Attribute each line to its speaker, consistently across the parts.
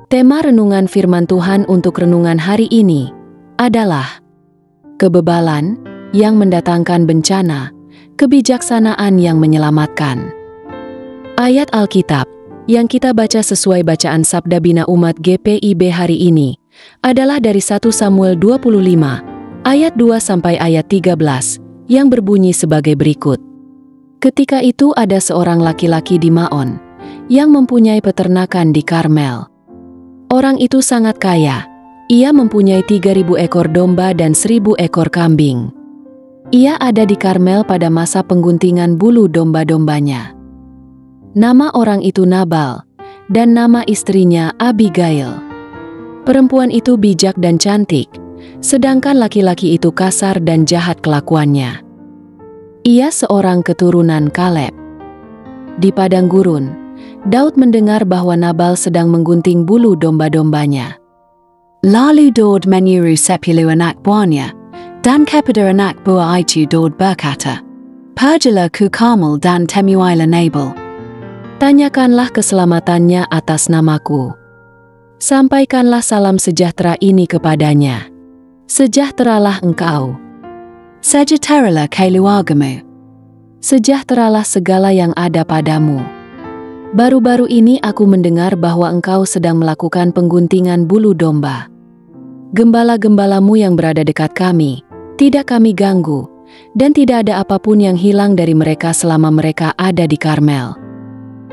Speaker 1: Tema renungan firman Tuhan untuk renungan hari ini adalah kebebalan yang mendatangkan bencana, kebijaksanaan yang menyelamatkan. Ayat Alkitab yang kita baca sesuai bacaan Sabda Bina Umat GPIB hari ini adalah dari 1 Samuel 25 ayat 2 sampai ayat 13 yang berbunyi sebagai berikut. Ketika itu ada seorang laki-laki di Maon yang mempunyai peternakan di Karmel. Orang itu sangat kaya. Ia mempunyai 3.000 ekor domba dan 1.000 ekor kambing. Ia ada di Karmel pada masa pengguntingan bulu domba-dombanya. Nama orang itu Nabal, dan nama istrinya Abigail. Perempuan itu bijak dan cantik, sedangkan laki-laki itu kasar dan jahat kelakuannya. Ia seorang keturunan Kaleb. Di padang gurun, Daud mendengar bahwa Nabal sedang menggunting bulu domba-dombanya. Lalu Daud menyuruh 10 anak buahnya, dan kepada anak buah itu Daud berkata, "Pergilah ke Karmel dan temuilah Nabal. Tanyakanlah keselamatannya atas namaku. Sampaikanlah salam sejahtera ini kepadanya. Sejahteralah engkau. Sejahteralah keluargamu. Sejahteralah segala yang ada padamu. Baru-baru ini aku mendengar bahwa engkau sedang melakukan pengguntingan bulu domba. Gembala-gembalamu yang berada dekat kami, tidak kami ganggu, dan tidak ada apapun yang hilang dari mereka selama mereka ada di Karmel.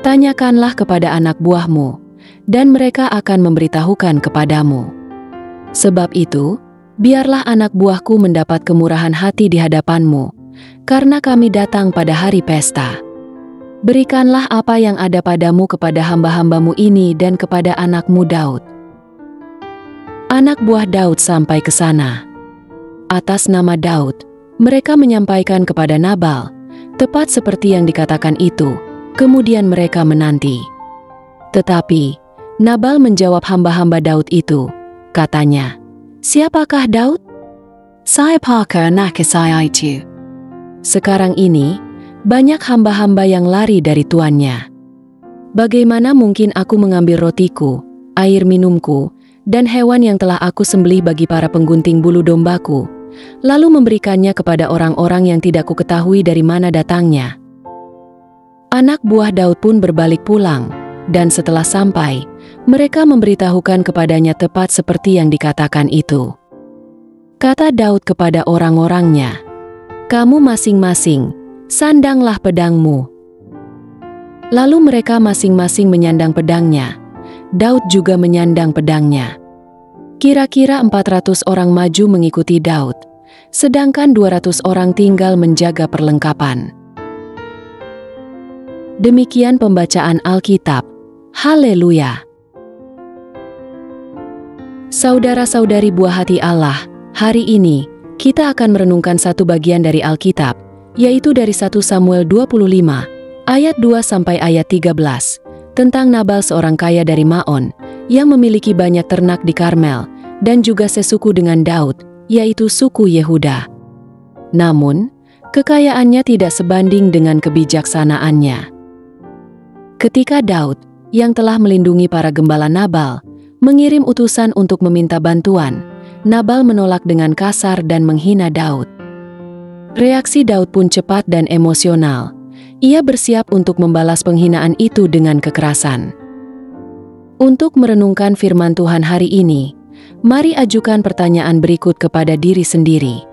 Speaker 1: Tanyakanlah kepada anak buahmu, dan mereka akan memberitahukan kepadamu. Sebab itu, biarlah anak buahku mendapat kemurahan hati di hadapanmu, karena kami datang pada hari pesta. Berikanlah apa yang ada padamu kepada hamba-hambamu ini dan kepada anakmu Daud." Anak buah Daud sampai ke sana. Atas nama Daud, mereka menyampaikan kepada Nabal, tepat seperti yang dikatakan itu, kemudian mereka menanti. Tetapi, Nabal menjawab hamba-hamba Daud itu, katanya, "Siapakah Daud? Siapakah anak saya itu?" Sekarang ini, banyak hamba-hamba yang lari dari tuannya. Bagaimana mungkin aku mengambil rotiku, air minumku, dan hewan yang telah aku sembelih bagi para penggunting bulu dombaku, lalu memberikannya kepada orang-orang yang tidak kuketahui dari mana datangnya? Anak buah Daud pun berbalik pulang, dan setelah sampai, mereka memberitahukan kepadanya tepat seperti yang dikatakan itu. Kata Daud kepada orang-orangnya, "Kamu masing-masing, sandanglah pedangmu." Lalu mereka masing-masing menyandang pedangnya. Daud juga menyandang pedangnya. Kira-kira 400 orang maju mengikuti Daud, sedangkan 200 orang tinggal menjaga perlengkapan. Demikian pembacaan Alkitab. Haleluya! Saudara-saudari buah hati Allah, hari ini kita akan merenungkan satu bagian dari Alkitab, yaitu dari 1 Samuel 25, ayat 2 sampai ayat 13, tentang Nabal seorang kaya dari Maon, yang memiliki banyak ternak di Karmel, dan juga sesuku dengan Daud, yaitu suku Yehuda. Namun, kekayaannya tidak sebanding dengan kebijaksanaannya. Ketika Daud, yang telah melindungi para gembala Nabal, mengirim utusan untuk meminta bantuan, Nabal menolak dengan kasar dan menghina Daud. Reaksi Daud pun cepat dan emosional. Ia bersiap untuk membalas penghinaan itu dengan kekerasan. Untuk merenungkan firman Tuhan hari ini, mari ajukan pertanyaan berikut kepada diri sendiri.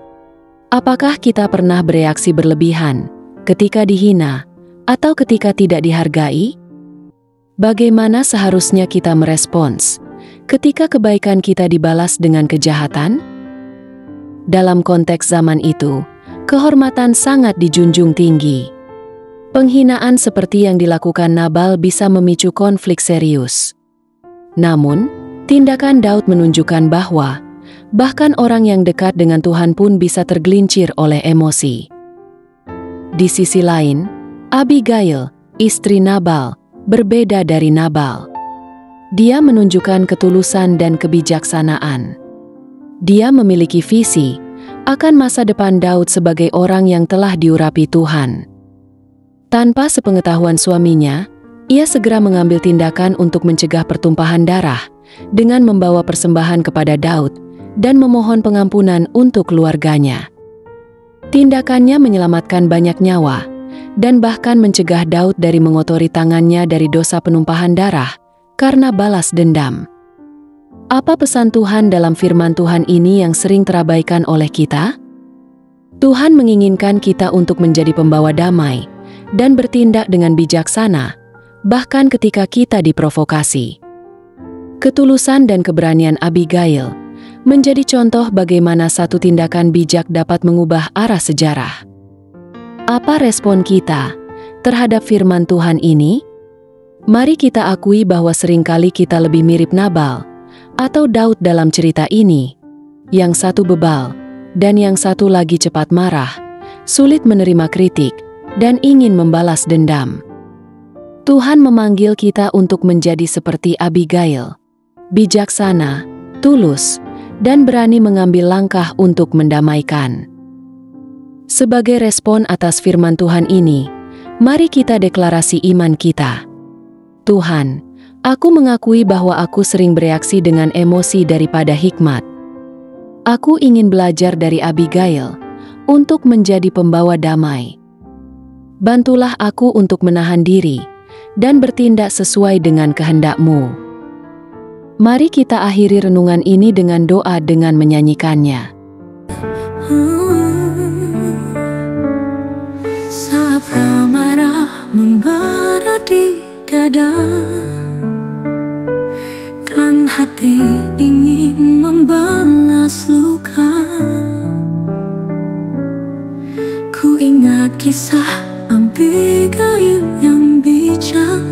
Speaker 1: Apakah kita pernah bereaksi berlebihan ketika dihina atau ketika tidak dihargai? Bagaimana seharusnya kita merespons ketika kebaikan kita dibalas dengan kejahatan? Dalam konteks zaman itu, kehormatan sangat dijunjung tinggi. Penghinaan seperti yang dilakukan Nabal bisa memicu konflik serius. Namun, tindakan Daud menunjukkan bahwa bahkan orang yang dekat dengan Tuhan pun bisa tergelincir oleh emosi. Di sisi lain, Abigail, istri Nabal, berbeda dari Nabal. Dia menunjukkan ketulusan dan kebijaksanaan. Dia memiliki visi akan masa depan Daud sebagai orang yang telah diurapi Tuhan. Tanpa sepengetahuan suaminya, ia segera mengambil tindakan untuk mencegah pertumpahan darah dengan membawa persembahan kepada Daud dan memohon pengampunan untuk keluarganya. Tindakannya menyelamatkan banyak nyawa dan bahkan mencegah Daud dari mengotori tangannya dari dosa penumpahan darah karena balas dendam. Apa pesan Tuhan dalam firman Tuhan ini yang sering terabaikan oleh kita? Tuhan menginginkan kita untuk menjadi pembawa damai dan bertindak dengan bijaksana, bahkan ketika kita diprovokasi. Ketulusan dan keberanian Abigail menjadi contoh bagaimana satu tindakan bijak dapat mengubah arah sejarah. Apa respon kita terhadap firman Tuhan ini? Mari kita akui bahwa seringkali kita lebih mirip Nabal atau Daud dalam cerita ini. Yang satu bebal dan yang satu lagi cepat marah, sulit menerima kritik, dan ingin membalas dendam. Tuhan memanggil kita untuk menjadi seperti Abigail, bijaksana, tulus, dan berani mengambil langkah untuk mendamaikan. Sebagai respon atas firman Tuhan ini, mari kita deklarasi iman kita. Tuhan, aku mengakui bahwa aku sering bereaksi dengan emosi daripada hikmat. Aku ingin belajar dari Abigail untuk menjadi pembawa damai. Bantulah aku untuk menahan diri dan bertindak sesuai dengan kehendak-Mu. Mari kita akhiri renungan ini dengan doa dengan menyanyikannya.
Speaker 2: Saat amarah membara di dada, dan hati ingin membalas luka, ku ingat kisah Abigail yang bijak,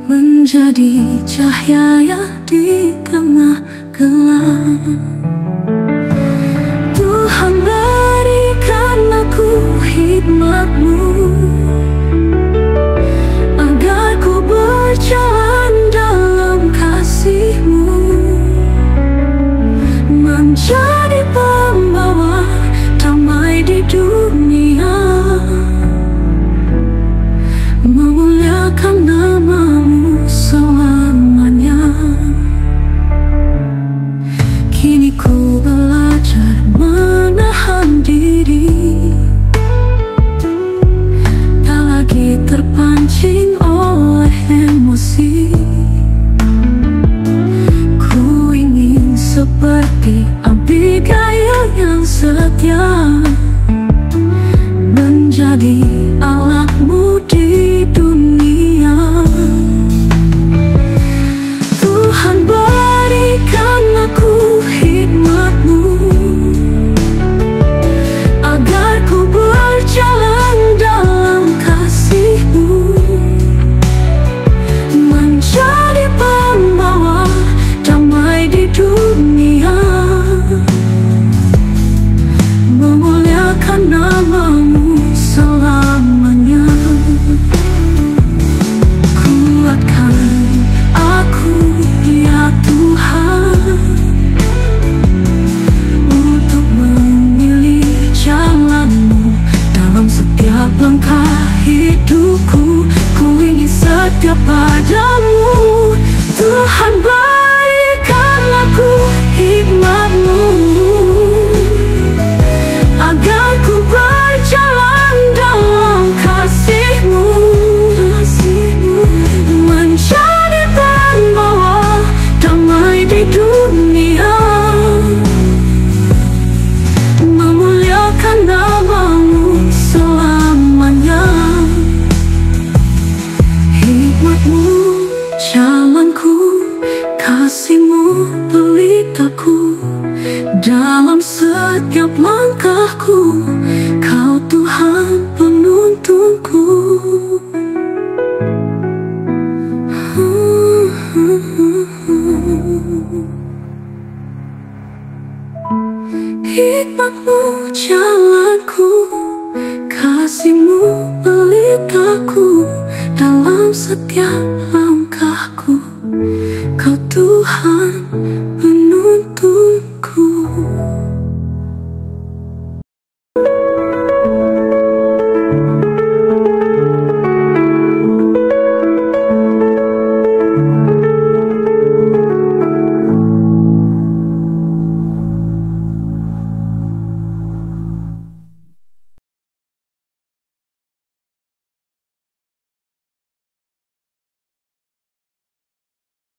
Speaker 2: menjadi cahaya di tengah gelap. Tuhan berikan aku hikmat-Mu, agar ku berjalan dalam kasih-Mu, menjadi pembawa damai di dunia, memuliakan nama-Mu selamanya. Kini ku belajar menahan diri, tak lagi terpancing oleh emosi. Ku ingin seperti Abigail yang setia, menjadi alatmu di dunia. Tuhan berikan aku hikmat-Mu, agar ku berjalan dalam kasih-Mu, menjadi pembawa damai di dunia, memuliakan nama-Mu selamanya. Kuatkan aku ya Tuhan, untuk memilih jalan-Mu dalam setiap langkah hidupku. Ku ingin setia padamu. Tuhan berikan aku hikmat-Mu, agar ku berjalan dalam kasih-Mu, menjadi pembawa damai di dunia, memuliakan nama-Mu selamanya. Hikmat-Mu jalanku, kasih-Mu pelitaku, dalam setiap langkahku, Kau Tuhan penuntunku. Hikmat-Mu jalanku, kasih-Mu pelitaku, dalam setiap